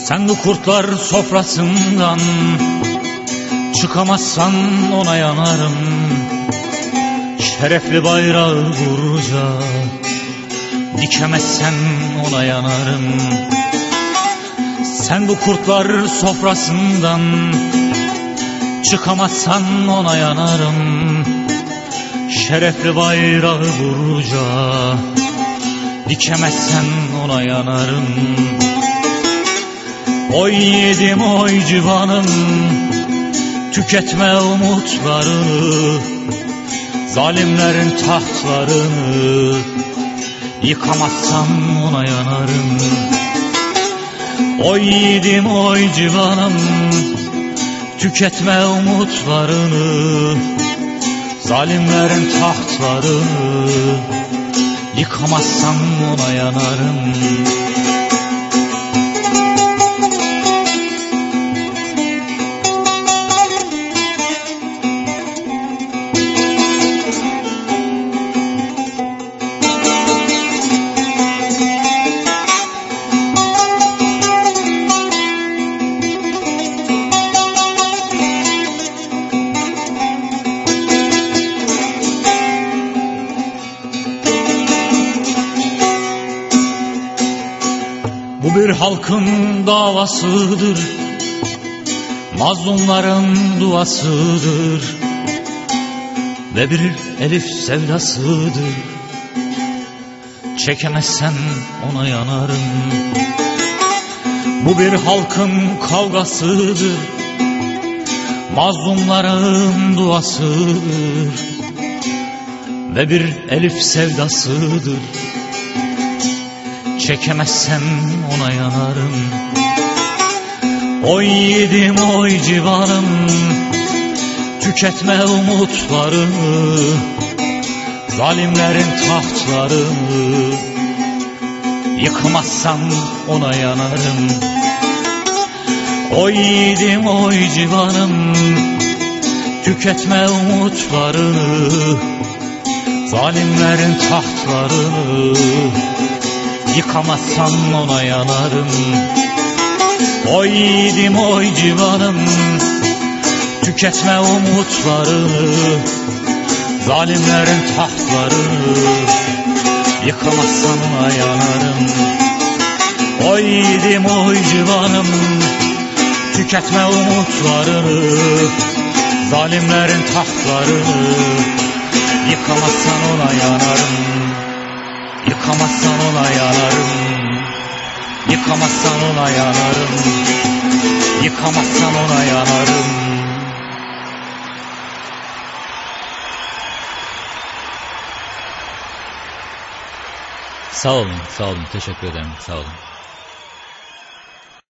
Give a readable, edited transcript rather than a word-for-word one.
Sen bu kurtlar sofrasından çıkamazsan ona yanarım. Şerefli bayrağı vurca dikemezsen ona yanarım. Sen bu kurtlar sofrasından çıkamazsan ona yanarım. Şerefli bayrağı vurca dikemezsen ona yanarım. Oy yedim oy civanım, tüketme umutlarını, zalimlerin tahtlarını, yıkamazsan ona yanarım. Oy yedim oy civanım, tüketme umutlarını, zalimlerin tahtlarını, yıkamazsan ona yanarım. Bu bir halkın davasıdır, mazlumların duasıdır ve bir elif sevdasıdır. Çekemezsen ona yanarım. Bu bir halkın kavgasıdır, mazlumların duasıdır ve bir elif sevdasıdır. Çekemezsen ona yanarım. Oy yedim oy civanım, tüketme umutlarını, zalimlerin tahtlarını, yıkamazsan ona yanarım. Oy yedim oy civanım, tüketme umutlarını, zalimlerin tahtlarını, yıkamazsan ona yanarım. Oy yiğidim oy civanım, tüketme umutlarını, zalimlerin tahtlarını, yıkamazsan ona yanarım. Oy yiğidim oy civanım, tüketme umutlarını, zalimlerin tahtlarını, yıkamazsan ona yanarım. Yıkamazsan ona yanarım. Yıkamazsan ona yanarım. Yıkamazsan ona yanarım. Sağ olun, sağ olun. Teşekkür ederim. Sağ olun.